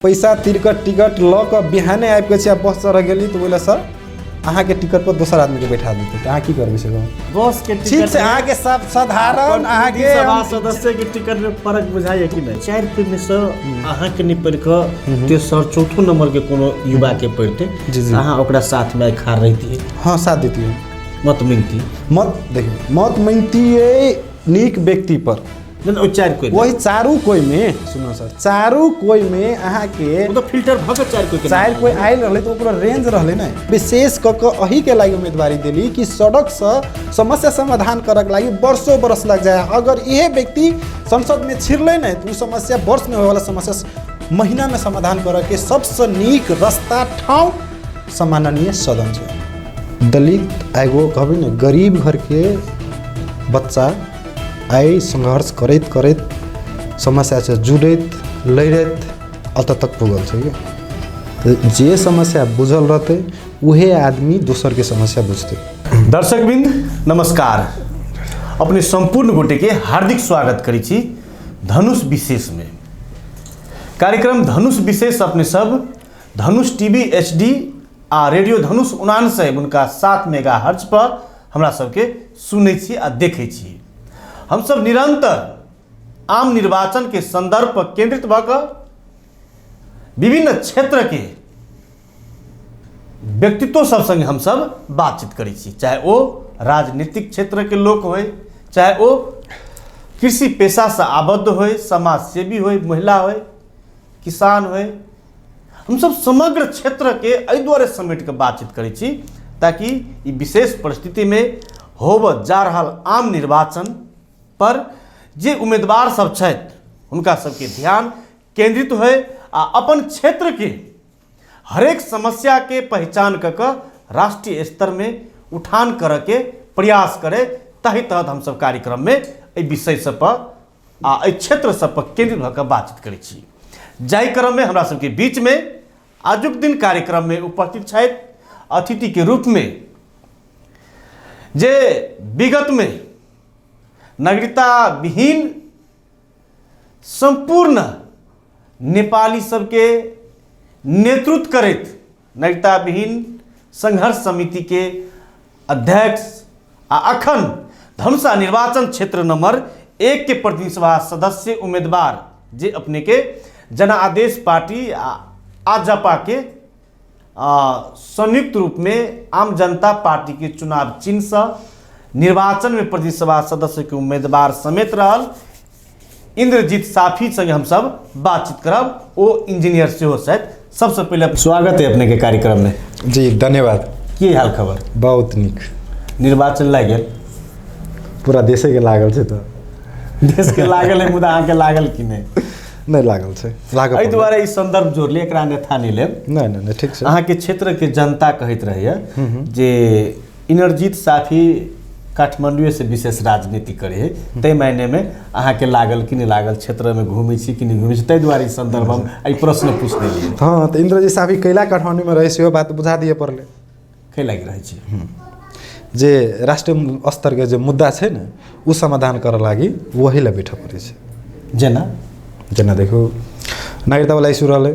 पैसा तिरकट टिकट ल के बिहाने आबि के छै बस चढ़ गेली तो बोले सर अहाँ के टिकट पर दोसर आदमी के बैठा देते तो अहाँ की करबे से बस के ठीक से अहाँ के सब साधारण अहाँ के सभा सदस्य के टिकट में फर्क बुझाइए कि नहीं 4 पे में से अहाँ के निपर के तेसर चौथो नंबर के कोनो युवा के पढ़ते अहाँ ओकरा साथ में खा रही हां साथ देती है मत मिलती मत देखिए मत मिलती नीक व्यक्ति पर वही चारू कोई में सुनो सर चारू कोई में अहाँ के तो फिल्टर भ के चार कोई आइल रहले तो ओकरा रेंज रहले ना विशेष क के अही के लागि उम्मीदवारी देली कि सड़क से समस्या समाधान करक लागि वर्षों बरस लग जाए अगर यह व्यक्ति संसद में छिरले नहीं तो समस्या वर्ष में होए वाला समस्या महीना में समाधान करे के सबसे नीक रास्ता ठाव सम्माननीय सदन है। दलित एगो कहबे न गरीब घर के बच्चा आई संघर्ष करैत करैत समस्या से जुड़ैत लड़ैत अत तक पुगल छै तो जे समस्या बुझल रहते उहे आदमी दोसर के समस्या बुझते। दर्शकवृंद नमस्कार, अपने संपूर्ण गोटे के हार्दिक स्वागत करी छी धनुष विशेष में। कार्यक्रम धनुष विशेष अपने सब धनुष टीवी HD आ रेडियो धनुष 99 उनका 7 मेगाहर्ट्ज पर हमरा सबके सुनै छी आ देखै छी। हम सब निरंतर आम निर्वाचन के संदर्भ पर केंद्रित भकर विभिन्न क्षेत्र के व्यक्तित्व सब संगे हम सब बातचीत करी छी, चाहे वो राजनीतिक क्षेत्र के लोग होय, चाहे वो कृषि पेशा से आबद्ध होय, समाज सेवी होय, महिला होय, किसान होय, हम सब समग्र क्षेत्र के एहि द्वारे समेट के बातचीत करी छी ताकि ई विशेष परिस्थिति में होब जा रहल आम निर्वाचन पर जे उम्मीदवार सब छथि उनका सबके ध्यान केंद्रित होय आ अपन क्षेत्र के हरेक समस्या के पहचान क राष्ट्रीय स्तर में उठान करे के प्रयास करे। तही तहत हम सब कार्यक्रम में एहि विषय सब पर आ एहि क्षेत्र सब पर केंद्रित होकर बातचीत करै छी। जाहि क्रम में हमरा सबके बीच में आजुक दिन कार्यक्रम में उपस्थित छथि अतिथि के रूप में जे विगत में नागरिकता विहीन संपूर्ण नेपाली सबके नेतृत्व करैत नागरिकता विहीन संघर्ष समिति के अध्यक्ष आ अखन धनुषा निर्वाचन क्षेत्र नंबर 1 के प्रतिनिधि सभा सदस्य उम्मीदवार जे अपने के जन आदेश पार्टी आजपा के संयुक्त रूप में आम जनता पार्टी के चुनाव चिन्ह से निर्वाचन में प्रतिनिधि सभा सदस्य के उम्मीदवार समेत रहल इंद्रजीत साफी संगे हम सब बातचीत करब। ओ इंजीनियर से हो शायद। सबसे पहले स्वागत है अपने के कार्यक्रम में। जी धन्यवाद। की हाल खबर? बहुत निक। निर्वाचन लाग गेल? पूरा देशे के लागल छै तो देश के लागल है, मुदा अहाँ के लागल कि नहीं लागल छै? लागल। एहि दुआरे ई संदर्भ जोड़ले, एकरा अन्यथा नहीं लेब। नहीं ठीक छै। अहाँ के क्षेत्र के जनता कहैत रहैया जे इंद्रजीत साफी काठमांडू से विशेष राजनीति करे है, तै मायने में अहाँ के लागल कि नहीं लागल, क्षेत्र में घूमै छी कि नहीं घूमै छी, तै दुआरे संदर्भ हम एहि प्रश्न पूछ देलियै। हाँ तो इंद्रजीत साफी कैला काठमांडू में रहे सेहो बात बुझा दिए पड़ले। कै लागि रहै छी जे राष्ट्रीय स्तर के जे मुद्दा छै ने उ समाधान करे लागि वही ला बैठे पड़े छै। जेना देखो नागरिकता वाला इशू रहले,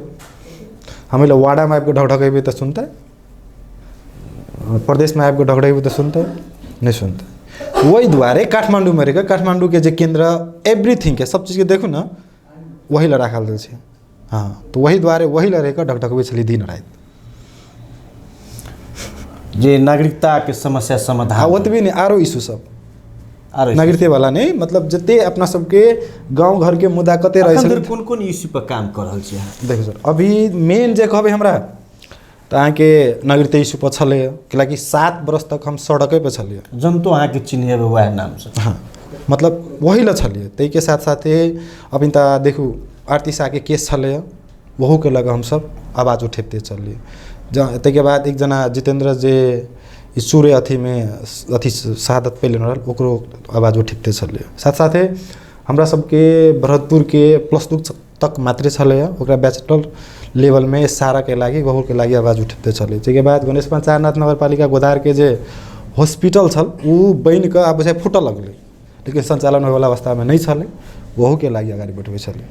हमें वार्डा में आबि के ढकढकेबे तो सुनते, प्रदेश में आबि के ढकढकेबे तो सुनते नहीं सुनते। वही द्वारे काठमांडू में रह काठमांडू के जे केंद्र एवरीथिंग के सब चीज के देखू ना वही ला राखल दे छै। हाँ तो वही द्वारे वही ला रह ढकढकबे छली दिन रात जे नागरिकता के समस्या समाधान। हाँ ओतबे नहीं आरो इशू सब नागरिकता वाला नहीं, मतलब जते अपना सबके गांव घर के मुद्दा कते रहे छै। कोन इशू पर काम कर रहल छी? देखो सर अभी मेन जे कहबे हमरा तो अहाँ के नागरिकता इशू पर छले, कि 7 बरस तक हम सड़के पे छलिए। जन तो अहाँ के चिन्हे वह नाम से। हाँ मतलब वही ला छलिए। तै के साथ साथे अभी ता देखू आरती शाह के केस छले, वहू के लगा हम सब आवाज उठेते चलिए। तै के बाद एक जना जितेंद्र जे सूर्य अथी में अथी शहादत पहले रहल ओकरो आवाज उठेते छलिए। साथ साथे हमरा सबके भरतपुर के +2 तक मात्रे छले, ओकरा बैचलर लेवल में सारा के लागी वहू के लागी आवाज उठेते चले। तै के बाद गणेश पंचायत नगरपालिका गोदार के जे हॉस्पिटल छल उ बन के आब फुटल लगले, लेकिन संचालन होय वाला अवस्था में नहीं छले, वहू के लागी अगाडि बैठबे छले।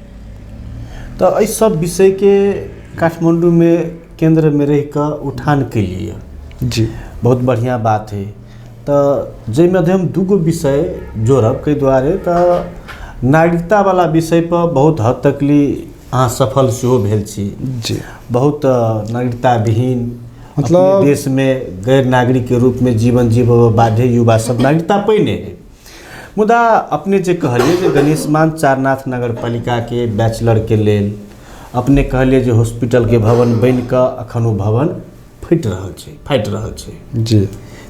तो एहि सब विषय के काठमांडू में केंद्र में रह कर उठान के लिए जी बहुत बढ़िया बात है। तो जाहिमे हम दूगो विषय जोड़ब के द्वारे तो नागरिकता वाला विषय पर बहुत हद तक ली अहाँ सफल सेहो भेल छी। जी बहुत नागरिकता विहीन मतलब अपने देश में गैर नागरिक के रूप में जीवन जीव बाध्य युवा सब नागरिकता पैने है। मुदा अपने जे कहलिए जे गणेशमान चारनाथ नगर पालिका के बैचलर के लेल अपने कहलिए जे हॉस्पिटल के भवन बन कऽ अखन ओ भवन फाटि रहल छै। जी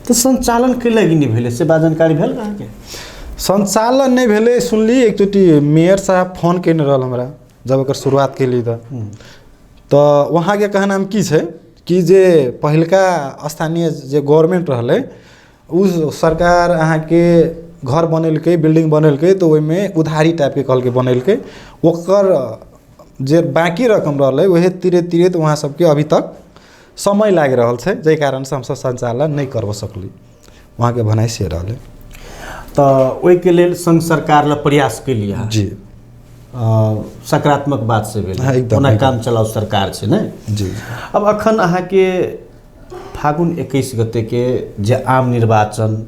तो संचालन कैला कि नहीं भेलै से बात जानकारी भेल अहाँके? संचालन नहीं भेले सुनली एकचोटी मेयर साहब फोन केने रहल हमरा जब एकर शुरुआत केली तो वहाँ के कहना की छै कि जे पहिलका स्थानीय जे गवर्नमेंट रहले उस सरकार अहाँ के घर बनेलकै बिल्डिंग बनेलकै तो ओहिमे उधारी टाइप के कहल के बनेलकै ओकर जे बाकी रकम रहलै वही तीरे तीरे तो वहाँ सबके अभी तक समय लागि रहल छै जाहि कारण से हमसब संचालन नहीं करवा सकली वहाँ के भनाई से रहले। तो ओहि के लेल संघ सरकार ला प्रयास केलिए जी सकारात्मक बात से भेल एकदम ओना काम चलाउ सरकार छै ने जी। अब अखन अहाँ के फागुन 21 गते के जे आम निर्वाचन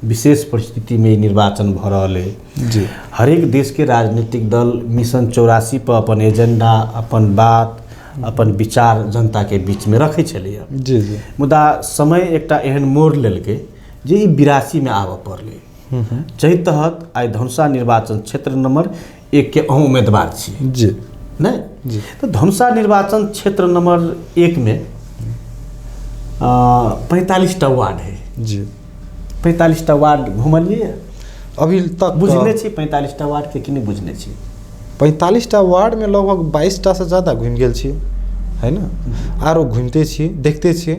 विशेष परिस्थिति में निर्वाचन भ रहल है जी हरेक देश के राजनीतिक दल मिशन 84 पर अपन एजेंडा अपन बात अपन विचार जनता के बीच में रखे छलिए। जी जी मुदा समय एकटा एहन मोड़ लेलकै जे ई 82 में आबऽ पड़लै जाहि तहत आइ धनुषा निर्वाचन क्षेत्र नंबर 1 के अहम उम्मीदवार छी जी नहीं जी। तो धनुषा निर्वाचन क्षेत्र नंबर 1 में 45टा वार्ड है जी 45टा वार्ड घुमलिए अभी तक बुझने छी 45टा वार्ड के कि नहीं बुझने छी? 45टा वार्ड में लगभग 22टा से ज़्यादा घूम गेल छी है ना आरो घूमते छी देखते छी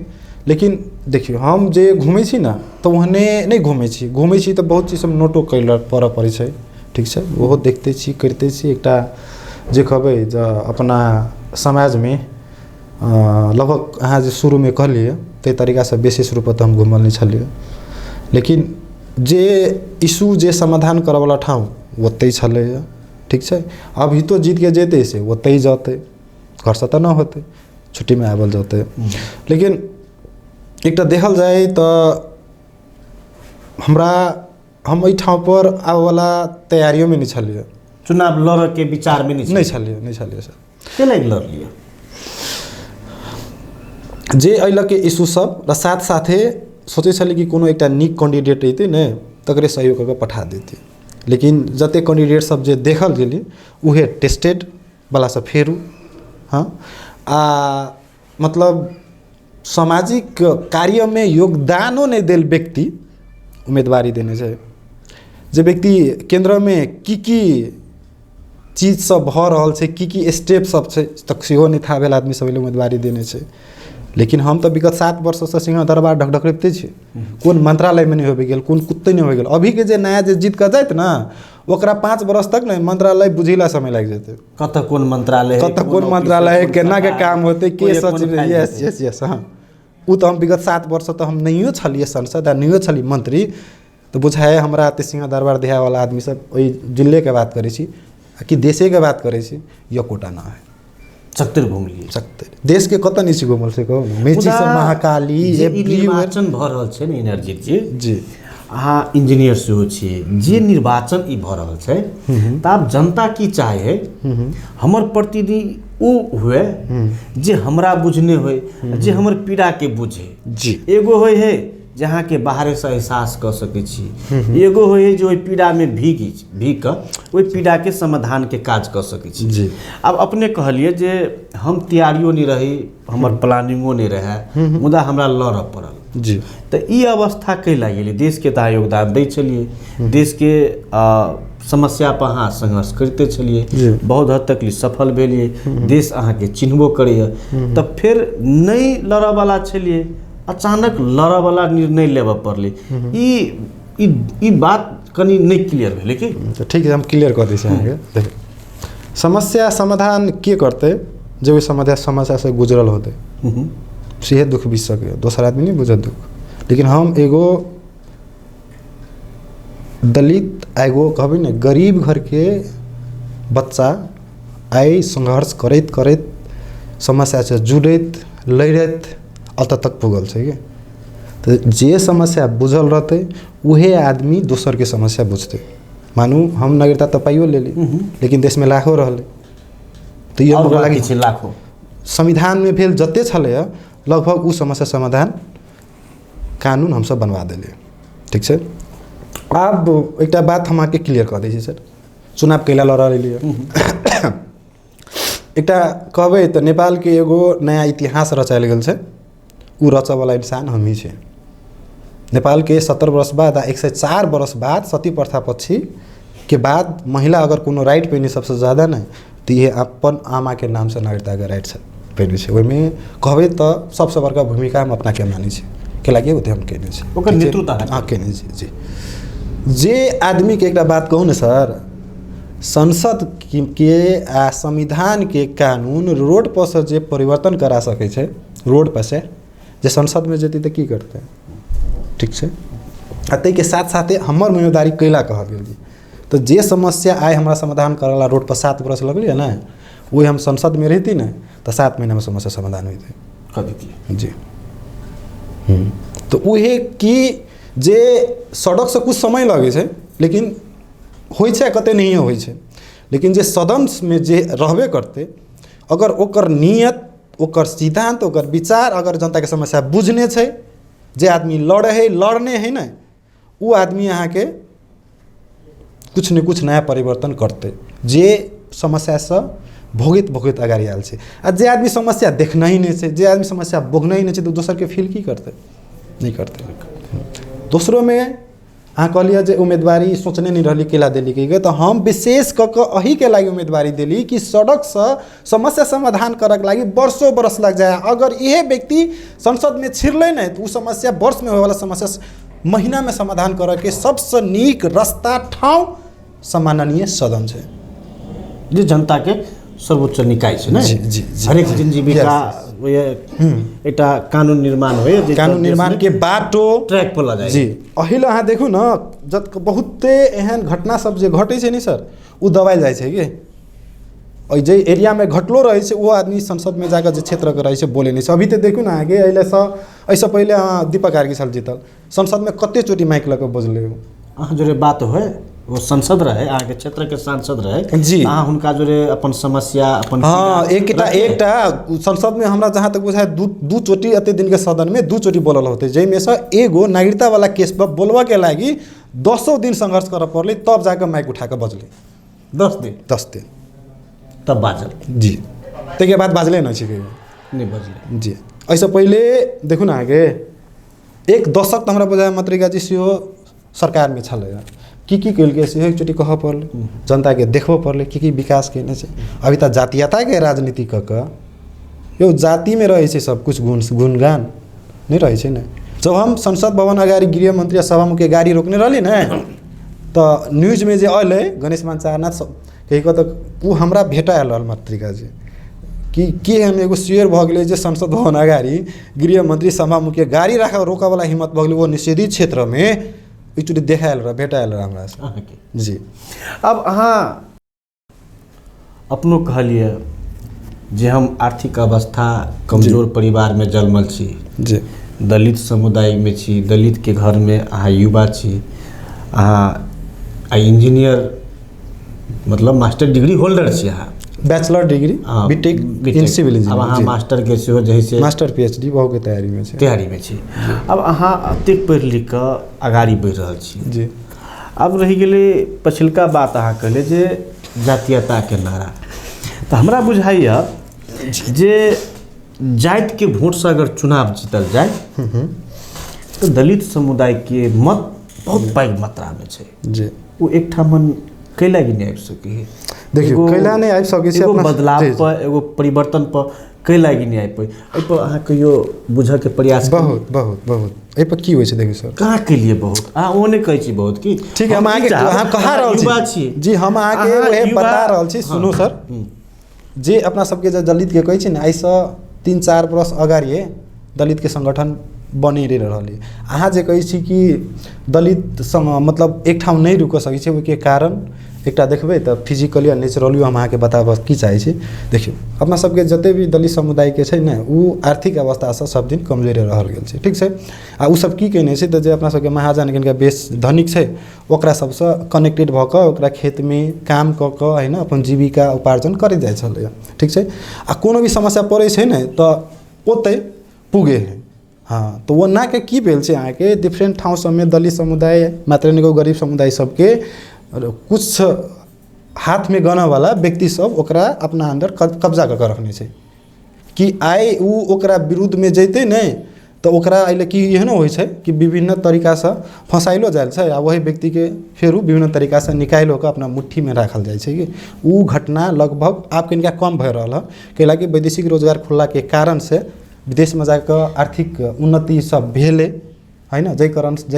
लेकिन देखियो हम जे घूमे छी ना तो वहने नहीं घूमे छी तो बहुत चीज सब नोटो कैल पड़े छै ठीक छै ओहो देखते छी करते छी एकटा जे कहबै जे अपना समाज में लगभग अहाँ जे शुरू में कहलिए ते तरीका से विशेष रूप से हम घूमल नहीं छलिए लेकिन जे इशू जे समाधान करे वाला ठाव ओते छले ठीक छै अभी तो जीत के जेते से ओते जाते घर से तो ना होते छुट्टी में आबल जाते लेकिन एकटा देखल जाए तो हमरा हम एहि ठाव पर आबे वाला तैयारियों में नहीं छलिए चुनाव लड़ के विचार में नहीं छलिए सर के लग लड़ लिए जे अइल के इशू सब र साथ साथे सोचे छली कि कोनो एकटा नीक कैंडिडेट रहिते ने तकरे सहयोग करके पठा देते लेकिन जते कैंडिडेट सब जे देखल गेली उहे टेस्टेड वाला से फेरू हाँ आ मतलब सामाजिक कार्य में योगदानो नहीं देल व्यक्ति उम्मीदवारी देने छै जे व्यक्ति केंद्र में की चीज सब भ रहल छै की स्टेप सब छै तक सेहो नहीं था भेल आदमी सब उम्मीदवारी देने छै लेकिन हम तो विगत 7 वर्ष से सिंह दरबार ढकढकते छी कौन मंत्रालय में नहीं होबे गेल कौन कुत्ते नहीं हो गेल अभी के जे नया जे जीत कर जात ना ओकरा 5 वर्ष तक नहीं मंत्रालय बुझिला समय लग जेते कत कौन मंत्रालय है केना के काम होते के सचिव यस हाँ उ तो हम विगत 7 वर्ष तो हम नहीं छलिए सांसद नहीं छलिए मंत्री तो बुझाए हमरा सिंह दरबार देहा वाला आदमी सब ओई जिले के बात करे छी कि देशे के बात करे छी यो कोटा ना है चक्कर घूम लिए चक्कर देश के कत नहीं घूमल से कहू मेची से महाकाली निर्वाचन भ रहल छै ने एनर्जी जी अहाँ इंजीनियर सेहो छियै जे निर्वाचन ई भ रहल छै त आब जनता की चाहे हमर प्रतिनिधि ओ हुए जे हमरा बुझने होय जे हमर पीड़ा के बुझे जी एगो होय है जहाँ के बाहर से एहसास कर सके छी एगो होय है जो पीड़ा में भीग कर ओहि पीड़ा के समाधान के काज कर सके छी जी। अब अपने कहलिए जे हम तैयारियों नहीं रही हमर प्लानिंगो नहीं रहे मुदा हमरा लड़ पड़ल जी तो ई अवस्था कैला गेली देश के तहाँ योगदान दै छलिए देश के समस्या पर अहाँ संघर्ष करते छलिए बहुत हद तक सफल भेलिए देश अहाँ के चिन्हबो करैए तब फिर नहीं लड़ऽ वाला छलिए अचानक लड़ऽ वाला निर्णय लेबऽ पड़लै ई बात कनी नहीं क्लियर भेलै कि तो ठीक है हम क्लियर कर दै छी अहाँके देखिए समस्या समाधान के करते जो समस्या से गुजरल होते से दुख बुझ सके दोसर आदमी नहीं बुझत दुख लेकिन हम एगो दलित एगो कहबै ने गरीब घर के बच्चा आई संघर्ष करैत करैत समस्या से जुड़ैत लड़ैत अत तक पुगल छै के। तो जे समस्या बुझल रहते उहे आदमी दोसर के समस्या बुझते। मानू हम नागरिकता तो पाइयो लेली लेकिन देश में लाखों रहले तो ये हमरा लागि छै लाखों संविधान में भेल जते छले लगभग उ समस्या समाधान कानून हम सब बनवा देलिए। ठीक छै। अब एक बात हम आके क्लियर कर दै छी सर, चुनाव कैला लड़ रही एक कहबे तो नेपाल के एगो नया इतिहास रचायल गेल छै, उ रचा वाला इंसान हम ही छे। नेपाल के 70 वर्ष बाद 104 वर्ष बाद सती प्रथा पछि के बाद महिला अगर कोनो राइट पैनी सबसे ज़्यादा नहीं तो ये अपन आमा के नाम से नागरिकता के राइट पैनी छे। ओहिमे कहबे तो सबसे बड़का भूमिका हम अपना के मानी छे के लागि ओते हम केने छे ओकर नेतृत्व हाँ केने छे जी। जे आदमी के एक बात कहूँ न सर, संसद के आ संविधान के कानून रोड पर से जे परिवर्तन करा सके छे, रोड पर से जे संसद में जेती तो की करते। ठीक है। आ तै के साथ साथे हमर जिम्मेदारी कैला कहल गेल। तो जे समस्या आए हमारा समाधान करला रोड पर 7 वर्ष लगलिए ना, वही हम संसद में रहती ना तो 7 महीना में समस्या समाधान होती जी। तो उहे कि जे सड़क से कुछ समय लगे छे लेकिन होय छे कते नहीं होय छे, लेकिन जे सदन में जे रहबे करते अगर ओकर नियत ओकर सिद्धांत ओकर विचार अगर जनता के समस्या बुझने छे, जे आदमी लड़ने है ना वो आदमी यहाँ के कुछ न कुछ नया परिवर्तन करते जे समस्या से भोगित अगाडि आयल छे। आ जे आदमी समस्या देखना ही नहीं छे, जे आदमी समस्या बोगना ही नहीं छे तो दोसर के फील की करते नहीं करते। दूसरों में अहाँ कहलिए जे उम्मीदवारी सोचने नहीं रही केला दिल्ली के, तो हम विशेष कऽ अही के लागि उम्मीदवारी दिली कि सड़क से समस्या समाधान करक लागि वर्षों बरस लग जाए। अगर यह व्यक्ति संसद में छिरले नहीं तो समस्या वर्ष में होने वाला समस्या महीना में समाधान करे के सबसे नीक रास्ता ठाव सम्माननीय सदन है जे जनता के सर्वोच्च निकाय है ना। जी जी जी हरेक दिन जीविका एटा कानून निर्माण हो, कानून निर्माण के बाटो ट्रैक पर ला जाए जी। अहिले अहाँ देखू न जत बहुते एहन घटना सब जे घटे छे नहीं सर उ दबाइल जाए छे के जे एरिया में घटलो रहे छे वो आदमी संसद में जाकर जे क्षेत्र के रहे छे बोले नहीं छे। अभी तो देखू ना आगे ऐसे पहले दीपक कार्की साल जीतल संसद में कते चोटी माइक लगे बजले हो अहाँ जोरे बात होय वो संसद रहे अहाँ के क्षेत्र के सांसद रहे जी। अहाँ हुनका जोरे अपन समस्या अपन हाँ एकटा संसद में हमरा जहाँ तक बुझाय दू चोटी अते दिन के सदन में 2 चोटी बोलल होते, जैमे से एगो नागरिकता वाला केस पर बोलवा के लागी 10 दिन संघर्ष करे पड़ले तब जाकर माइक उठा के बजले 10 दिन तब बाजल जी। ते के बाद बाजले नहीं छे नहीं बजले जी। ऐसे पहले देखू ना आगे 1 दशक तो हमरा बुझाय मंत्रिका जी सेहो सरकार में छले की कैल के से एक चोटी कह पड़ले जनता के देखो पड़ले की विकास केने छे। अभी तक जातीयता के राजनीति यो जाति में रहे छे सब कुछ गुणगान नहीं रहे छे ना। जब हम संसद भवन अगाडि गृह मंत्री सभामुख के गाड़ी रोकने रहली ना तो न्यूज में जे अले गणेश मान चारनाथ कही तो वो हमरा भेटायल रहल पत्रिका जी कि हम एगो शेयर भ गए जे संसद भवन अगाडि गृह मंत्री सभामुख के गाड़ी राख रोका वाला हिम्मत भ गए वो निषेधित क्षेत्र में एकचोटि देखायल रह भेटायल रह हमरा से जी। अब अहाँ अपनो कहलिए जे हम आर्थिक अवस्था कमजोर परिवार में जन्मल छी जी, दलित समुदाय में छी, दलित के घर में अहाँ युवा छी, अहाँ इंजीनियर मतलब मास्टर डिग्री होल्डर छी, अहाँ bachelor degree BTech in civil engineering. अब अहाँ मास्टर के सेहो जैसे मास्टर पीएचडी बहु के तैयारी में छी। अब अहाँ अतेक पढ़ि लिख कऽ अगाड़ी बढ़ि रहल छी जी। अब रहि गेलै पछिलका बात अहाँ कहले जे जातीयता के नारा, तो हमरा बुझाइए जे जाति के वोट से अगर चुनाव जीतल जाए तो दलित समुदाय के मत बहुत पैघ मात्रा में छै जी। वो एकठामन कैला नहीं आबि सकै। देखियो कैला नहीं आबि सकै छै, एगो बदलाव पर एगो परिवर्तन पर कैला नहीं आबि पाइ। एहि पर अहाँ कहियो बुझऽ के प्रयास बहुत एहि पर की होइ छै देखियो सर कहाँ के लिए बहुत अहाँ ओ नहीं कहै छी बहुत की ठीक है हम आगे अहाँ कहा रहल छी जी, हम आगे वह बता रहल छी। सुनो सर जे अपना सबके जे दलित के कहै छी ने आइसँ 3-4 वर्ष अगाडि दलित के संगठन बने रहल। अहाँ जे कहै छी कि दलित मतलब एक ठाउँ नहीं रुक सकै छै, ओहिके कारण एकटा देखबै तऽ फिजिकली आ नेचुरली हम अहाँके बताबऽ की चाहै छी। देखियौ अपना सबके जते भी दलित समुदाय के छै ने उ आर्थिक अवस्थासँ सब दिन कमजोरे रहल गेल छै, ठीक छै। आ उ सब की केने छै तऽ जे अपना सबके महाजन किनका बेस धनिक छै ओकरा सबसँ कनेक्टेड भऽ कऽ ओकरा खेतमे काम कऽ कऽ होइन अपन जीविका उपार्जन करैत जाइ छलैए, ठीक छै। आ कोनो भी समस्या पड़ै छै ने तऽ ओतै पुगे है। हाँ तो वो ना के की भेल छै अहाँके डिफरेंट ठाउँ सबमे दलित समुदाय मात्र नहीं गरीब समुदाय सबके कुछ हाथ में गना वाला व्यक्ति सब ओकरा अपना अंदर कब्जा कर रखने छै कि आइ उ ओकरा विरुद्ध में जैते नहीं तो ओकरा अइले कि एहनो होइ छै कि विभिन्न तरीका से फंसाइलो जायल छै आ वही व्यक्ति के फेरू विभिन्न तरीका से निकाल होकर अपना मुट्ठी में राखल जाइ छै कि उ घटना लगभग आप किनका कम भए रहल है कैला कि वैदेशिक रोजगार खुलला के कारण से विदेश में जाकर आर्थिक उन्नति सब भेले है ना, जै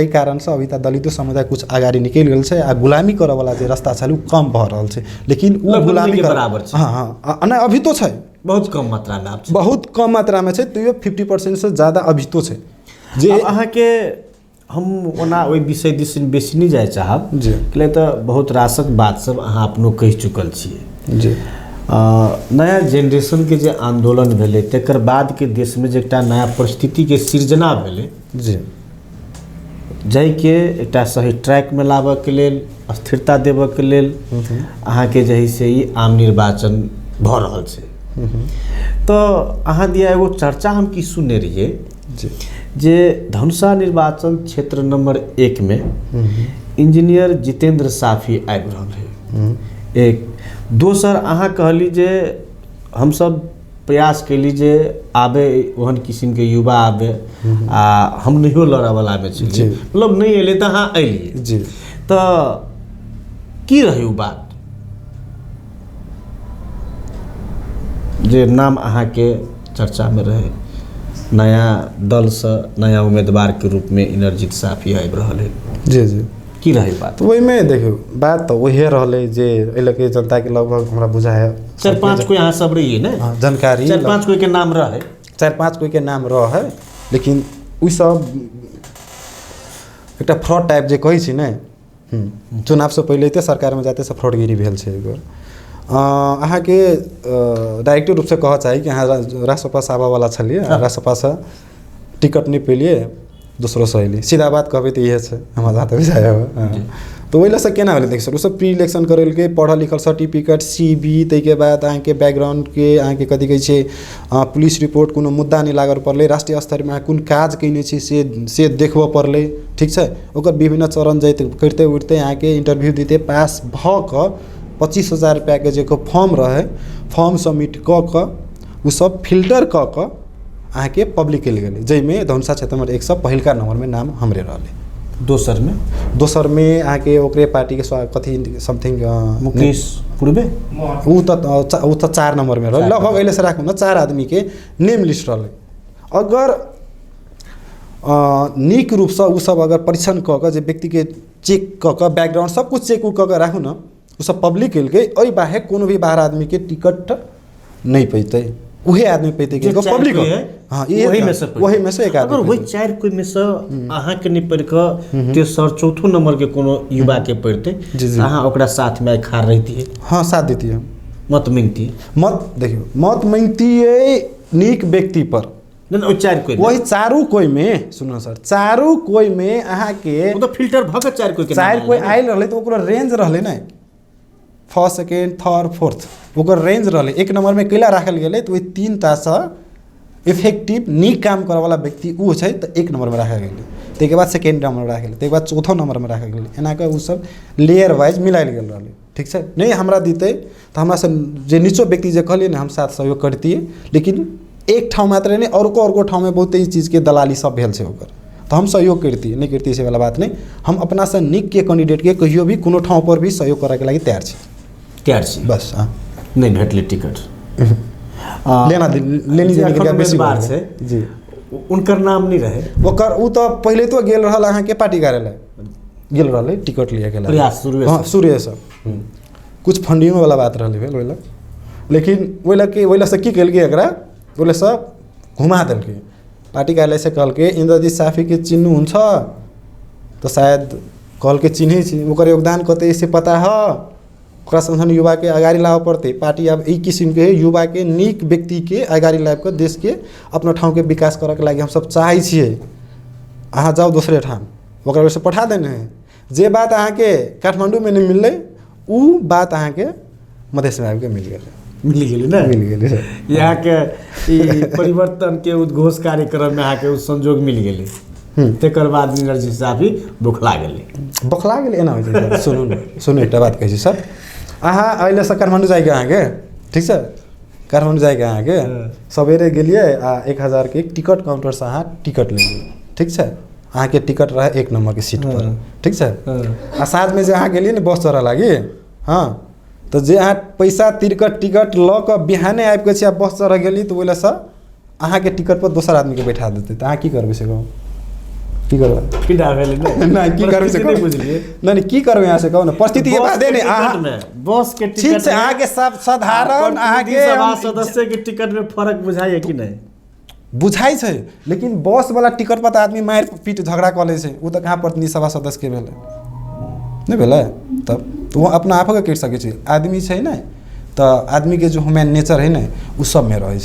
कारण से अभी तक दलितो समुदाय कुछ आगाड़ी निकल गल छै आ गुलामी करे वाला जे रास्ता छल उ कम भऽ रहल छै, लेकिन उ गुलामी के बराबर छै। हाँ ना अभी तो छै बहुत कम मात्रा में, बहुत कम मात्रा में छै, तो 50% से ज़्यादा अभी तो छै जे अहाँ के हम ओना ओइ विषय दिस बेसी नहीं जाय चाहब जी, कैले तो बहुत रासक बात सब अहाँ अपनो कहि चुकल छियै जी। नया जेनरेशन के जे आंदोलन भेले तकर बाद के देश में जे एकटा नया परिस्थिति के सृजना भेले जी, जाहि के एकटा सही ट्रैक में लाबऽ के लेल स्थिरता देबऽ के लेल अहाँ के जे से ही आम निर्वाचन भऽ रहल छै। तो अहाँ दिया एगो चर्चा हम की सुनने रहिए जी, जे धनुषा निर्वाचन क्षेत्र नंबर 1 में इंजीनियर जितेंद्र साफी आबि रहल है। एक दोसर अहाँ कहली जे हम सब प्रयास कैली जे आबे ओहन किस्म के युवा आबे आ हम नहीं लड़े वाला में छी, मतलब नहीं एले तो हाँ अलिए जी। तो की रही उ बात जे नाम अहाँ के चर्चा में रहे नया दल से नया उम्मीदवार के रूप में इंद्रजीत साफी आबि रहल है, जी जी, की रही बात? वही में देखियो बात तो वही रहले जे एलके जनता के लगभग हमरा बुझा है 4-5 कोई अहाँ सब रहिए ना जानकारी 4-5 कोई के नाम रहे 4-5 कोई के नाम रहे, लेकिन उ सब एकटा फ्रॉड टाइप जे कहै छी ने चुनाव से पहले ते सरकार में जाते से फ्रॉडगिरी भेल छै एगो अहाँ के डायरेक्ट रूप से कह चाही कि अहाँ राष्ट्रपा से आबा वाला छलिए राष्ट्रपा से टिकट नहीं पेलिए दूसरों से अली सीधा बात कहबे तो इहे छै हमरा जहाँ तक बुझाय हो। तो वही से केना होले देख सर सब प्री इलेक्शन करल के पढ़ल लिखल सर्टिफिकेट CV तै के बाद अहाँ के बैकग्राउंड के अहाँ के कथि कहै छै पुलिस रिपोर्ट कोनो मुद्दा नहीं लागल पड़ले राष्ट्रीय स्तर में कोन काज कइने छी से देखबो पड़ले, ठीक छै। ओकर विभिन्न चरण जाते करते उठते अहाँ के इंटरव्यू देते पास भ क 25,000 रुपया के जे फॉर्म रहे फॉर्म सबमिट क क उ सब फिल्टर क क अहाँ के पब्लिक कल गेलै जैमे धनुषा क्षेत्र नंबर 1 से पहिलका नंबर में नाम हमरे रहले। दोसर में अहाँ के ओकरे पार्टी के कथि समथिंग मुकेश पूर्वे उ त 4 नंबर में रहले लगभग अइले से राखू न 4 आदमी के नेम लिस्ट रहले। अगर निक रूप से उ सब अगर परीक्षण क क जे व्यक्ति के चेक क क बैकग्राउंड सब कुछ चेक क क राखू न उ सब पब्लिक कल के ओइ बाहे कोनो भी बाहर आदमी के टिकट नहीं पैते उहे आदमी पैते के पब्लिक है। हाँ वही में से एक आदमी अगर वही 4 कोई में से अहाँ के नहीं पढ़ के तेसर चौथो नंबर के कोनो युवा के पढ़ते अहाँ ओकरा साथ में खा रहती है। हाँ साथ देती है मत मांगती मत देखियो मत मांगती है नीक व्यक्ति पर वही 4 कोई में सुनो सर 4 कोई में अहाँ के तो फिल्टर भ के 4 कोई के 4 कोई आइल रहले तो ओकरा रेंज रहले ना फर्स्ट सेकेंड थर्ड फोर्थ ओकर रेंज रहले 1 नंबर में कैला राखल गेले तो 3 टा से इफेक्टिव नीक काम करे वाला व्यक्ति उ छै तो 1 नंबर में राखल गेले तै के बाद सेकेंड नंबर में राखल गेले तै के बाद चौथा नंबर में राखल गेले एना के उ सब लेयर वाइज मिलाइल गेल रहले, ठीक छै। नहीं हमरा दीते तो हमरा से जे नीचो व्यक्ति जे कहलिए ना हम साथ सहयोग करतिए, लेकिन एक ठाव मात्र नहीं और ठाव में बहुत ही चीज के दलाली सब भेल छै ओकर तो हम सहयोग करती नहीं करती से वाला बात नहीं। हम अपना से निक के कैंडिडेट के कहियो भी कोनो ठाव पर भी सहयोग करे के लागि तैयार छी बस। हाँ नहीं भेटले टिकट लेनी के बेसी बात से जी उनकर नाम नहीं रहे ओकर उ तो पहले तो गेल रहल अहाँ के पार्टी कार्यालय गेल रहले टिकट लिए के प्रयास शुरू से कुछ फंडिंग वाला बात रहले भेल ओइला, लेकिन ओइला से की केल के एकरा ओइला से घुमा देल के पार्टी कार्यालय से कहल के इंद्रजीत साफी के चिन्ह हुन्छ तो शायद कहल के चिन्हे छी ओकर योगदान कते से पता है ओकरा संगठन युवा के अगाडि लाबऽ पड़तै। पार्टी अब ई किसिम के युवा के नीक व्यक्ति के अगाडि लाबि के देश के अपना ठाउँ के विकास करऽ के लागि हम सब चाहै छियै। अहाँ जाओ दूसरे ठाम ओकरा वजह से पठा देने है। जे बात अहाँ के काठमांडू में नहीं मिलले उ बात अहाँ के मधेश में आबि के मिल गेलै। मिल गेलै ना, मिल गेलै सर। यहाँ के ई परिवर्तन के उद्घोष कार्यक्रम में अहाँ के उ संजोग मिल गेलै। तेकर बाद एनर्जी साहब भी बोखला गेलै। बोखला गेलै एना होइ छै सर। सुनू ने, सुनू एकटा बात कहै छी सर। अहाँ अइले से काठमांडू जाइके अहाँ के ठीक छै, काठमांडू जाइके अहाँ के सवेरे गेलिए आ 1000 के टिकट काउंटर से अहाँ टिकट लेलिए ठीक छै। अहाँ के टिकट रहे 1 नंबर के सीट पर ठीक छै। आ साथ में जे अहाँ गेलिए ने बस चढ़े लागी, हाँ तो जे अहाँ पैसा टिकट ल के बिहाने आबि के छी बस चढ़ गेली तो ओइला से अहाँ के टिकट पर दोसर आदमी के बैठा देते तो अहाँ की करबै से कहू? की करबै? की डावेले नहीं की करबै से नहीं बुझलिए। नहीं की करबै यहाँ से कहू ना। परिस्थिति के बादे ने अहाँ बस के टिकट ठीक से अहाँ के सब साधारण अहाँ के सभा सदस्य के टिकट में फर्क बुझाइए कि नहीं? बुझाइ छै, लेकिन बस वाला टिकट पर आदमी मार पीट झगड़ा कऽ लै छै। उ तऽ कहाँ प्रतिनिधि सभा सदस्य के भेलै, नहीं भेलै? तब वो अपना आप के करि सकै छै। आदमी छै ने तऽ आदमी के जो ह्यूमन नेचर है ना उ सब में रहै छै।